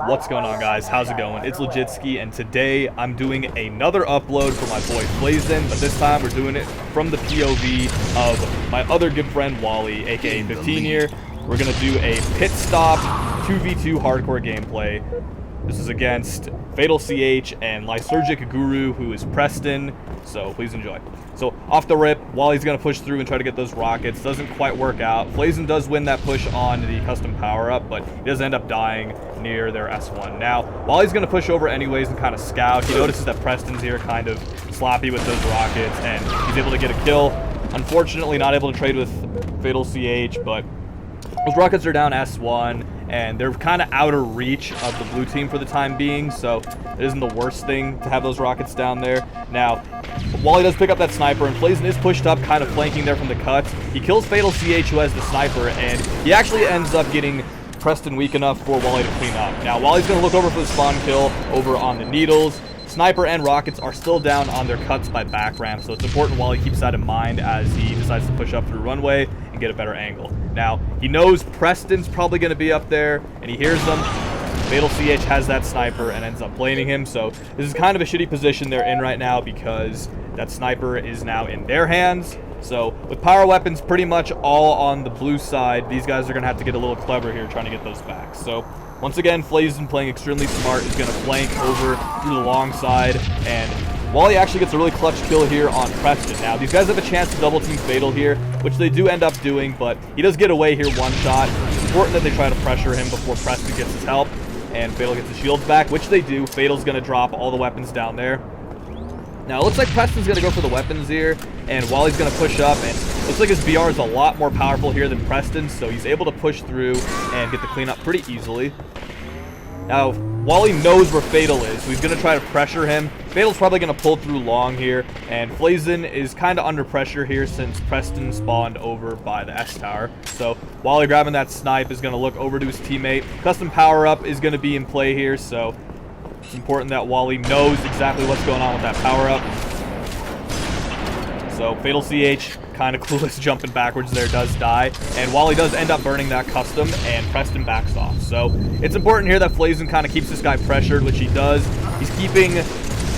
What's going on, guys? How's it going? It's Legitsky, and today I'm doing another upload for my boy Flazin, but this time we're doing it from the POV of my other good friend Wally, aka 15 year. We're gonna do a pit stop 2v2 hardcore gameplay. This is against Fatal CH and Lysergic Guru, who is Preston, so please enjoy. So off the rip, Wally's going to push through and try to get those rockets. Doesn't quite work out. Flazin does win that push on the custom power-up, but he does end up dying near their S1. Now, Wally's going to push over anyways and kind of scout. He notices that Preston's here kind of sloppy with those rockets, and he's able to get a kill. Unfortunately, not able to trade with Fatal CH, but those rockets are down S1, and they're kind of out of reach of the blue team for the time being, so it isn't the worst thing to have those rockets down there. Now, Wally does pick up that sniper, and Flazin is pushed up, kind of flanking there from the cuts. He kills Fatal CH, who has the sniper, and he actually ends up getting Preston weak enough for Wally to clean up. Now, Wally's going to look over for the spawn kill over on the needles. Sniper and rockets are still down on their cuts by back ramp, so it's important Wally keeps that in mind as he decides to push up through runway and get a better angle. Now, he knows Preston's probably going to be up there, and he hears them. Fatal CH has that sniper and ends up blading him, so this is kind of a shitty position they're in right now because that sniper is now in their hands. So with power weapons pretty much all on the blue side, these guys are going to have to get a little clever here trying to get those back. So once again, Flazin playing extremely smart is going to flank over through the long side, and Wally actually gets a really clutch kill here on Preston. Now, these guys have a chance to double team Fatal here, which they do end up doing, but he does get away here one shot. It's important that they try to pressure him before Preston gets his help, and Fatal gets his shields back, which they do. Fatal's going to drop all the weapons down there. Now, it looks like Preston's going to go for the weapons here, and Wally's going to push up, and it looks like his BR is a lot more powerful here than Preston's, so he's able to push through and get the cleanup pretty easily. Now, Wally knows where Fatal is, so he's going to try to pressure him. Fatal's probably going to pull through long here, and Flazin is kind of under pressure here since Preston spawned over by the S tower. So Wally grabbing that snipe is going to look over to his teammate. Custom power-up is going to be in play here, so it's important that Wally knows exactly what's going on with that power-up. So Fatal CH, kind of clueless jumping backwards there, does die. And Wally does end up burning that custom, and Preston backs off. So it's important here that Flazin kind of keeps this guy pressured, which he does. He's keeping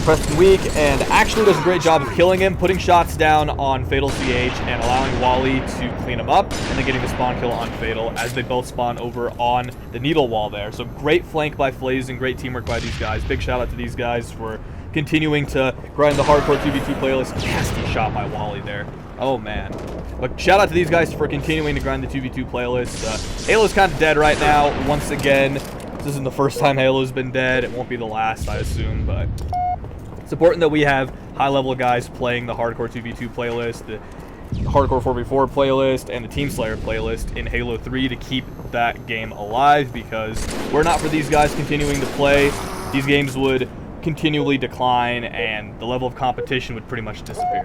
Preston weak and actually does a great job of killing him, putting shots down on Fatal CH and allowing Wally to clean him up, and then getting the spawn kill on Fatal as they both spawn over on the needle wall there. So great flank by Flazin, great teamwork by these guys. Big shout out to these guys for continuing to grind the hardcore 2v2 playlist. Nasty shot by Wally there. Oh, man. But shout out to these guys for continuing to grind the 2v2 playlist. Halo's kind of dead right now. Once again, this isn't the first time Halo's been dead. It won't be the last, I assume, but it's important that we have high-level guys playing the hardcore 2v2 playlist, the hardcore 4v4 playlist, and the Team Slayer playlist in Halo 3 to keep that game alive, because were not for these guys continuing to play, these games would continually decline and the level of competition would pretty much disappear.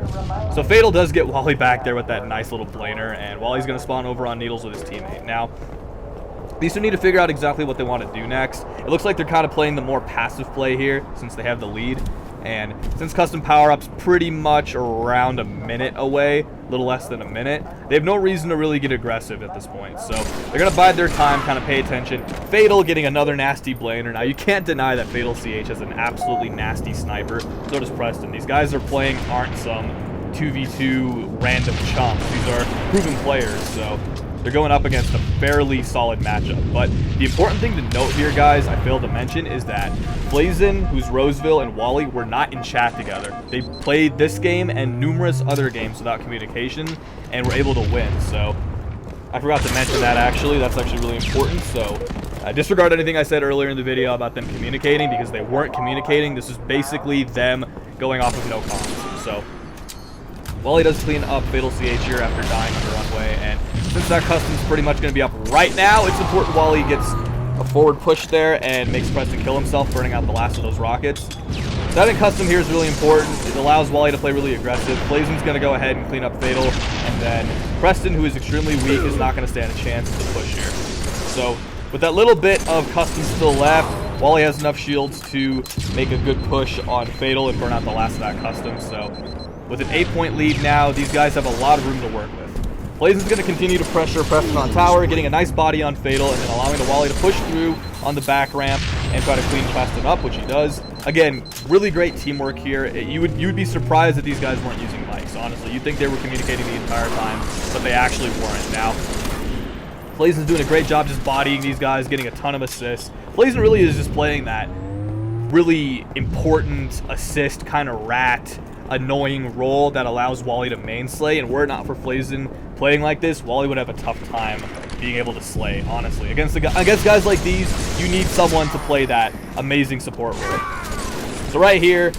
So Fatal does get Wally back there with that nice little blaner, and Wally's going to spawn over on needles with his teammate. Now, these two need to figure out exactly what they want to do next. It looks like they're kind of playing the more passive play here since they have the lead. And since custom power-up's pretty much around a minute away, a little less than a minute, they have no reason to really get aggressive at this point. So they're going to bide their time, kind of pay attention. Fatal getting another nasty blaner. Now, you can't deny that Fatal CH has an absolutely nasty sniper. So does Preston. These guys are playing aren't some 2v2 random chumps. These are proven players, so they're going up against a fairly solid matchup. But the important thing to note here, guys, I failed to mention, is that Flazin, who's Roseville, and Wally were not in chat together. They played this game and numerous other games without communication and were able to win. So I forgot to mention that, actually. That's actually really important. So disregard anything I said earlier in the video about them communicating, because they weren't communicating. This is basically them going off of no comms. So Wally does clean up Fatal CH here after dying on the runway, and since that custom's pretty much going to be up right now, it's important Wally gets a forward push there and makes Preston kill himself, burning out the last of those rockets. So having custom here is really important. It allows Wally to play really aggressive. Flazin's going to go ahead and clean up Fatal, and then Preston, who is extremely weak, is not going to stand a chance to push here. So with that little bit of custom still left, Wally has enough shields to make a good push on Fatal and burn out the last of that custom. So with an 8-point lead now, these guys have a lot of room to work with. Flazin's going to continue to pressure Preston on tower, getting a nice body on Fatal, and then allowing the Wally to push through on the back ramp. and try to clean Preston up, which he does. Again, really great teamwork here. You would be surprised that these guys weren't using mics, honestly. You'd think they were communicating the entire time, but they actually weren't. Now, Flazin's doing a great job just bodying these guys, getting a ton of assists. Flazin really is just playing that really important assist kind of rat, annoying role that allows Wally to main slay, and were it not for Flazin playing like this, Wally would have a tough time being able to slay, honestly. Against guys like these, you need someone to play that amazing support role. So right here,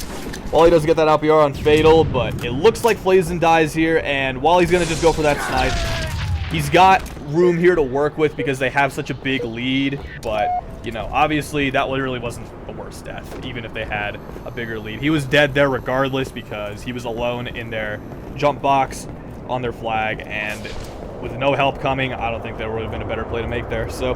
Wally doesn't get that LPR on Fatal, but it looks like Flazin dies here, and Wally's going to just go for that snipe. He's got room here to work with because they have such a big lead, but, you know, obviously that really wasn't the worst death, even if they had a bigger lead. He was dead there regardless because he was alone in their jump box on their flag, and with no help coming, I don't think there would have been a better play to make there. So,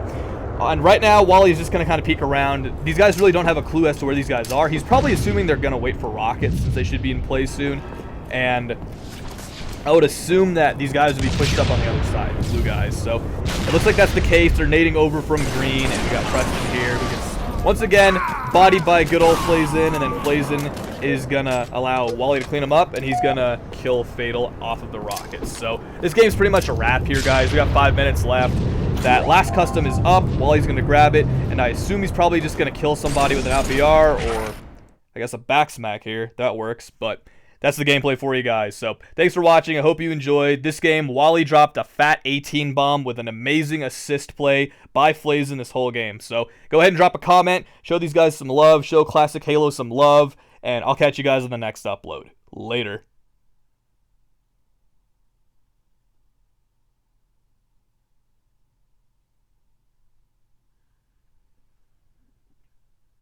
and right now, Wally's just going to kind of peek around. These guys really don't have a clue as to where these guys are. He's probably assuming they're going to wait for rockets since they should be in play soon, and I would assume that these guys would be pushed up on the other side, the blue guys. So it looks like that's the case. They're nading over from green, and we got Preston here, who gets, once again, bodied by good old Flazin, and then Flazin is going to allow Wally to clean him up, and he's going to kill Fatal off of the rockets. So this game's pretty much a wrap here, guys. We got 5 minutes left. That last custom is up. Wally's going to grab it, and I assume he's probably just going to kill somebody with an LPR, or I guess a back smack here. That works, but that's the gameplay for you guys. So thanks for watching. I hope you enjoyed this game. Wally dropped a fat 18 bomb with an amazing assist play by Flazin this whole game. So go ahead and drop a comment. Show these guys some love. Show Classic Halo some love. And I'll catch you guys in the next upload. Later.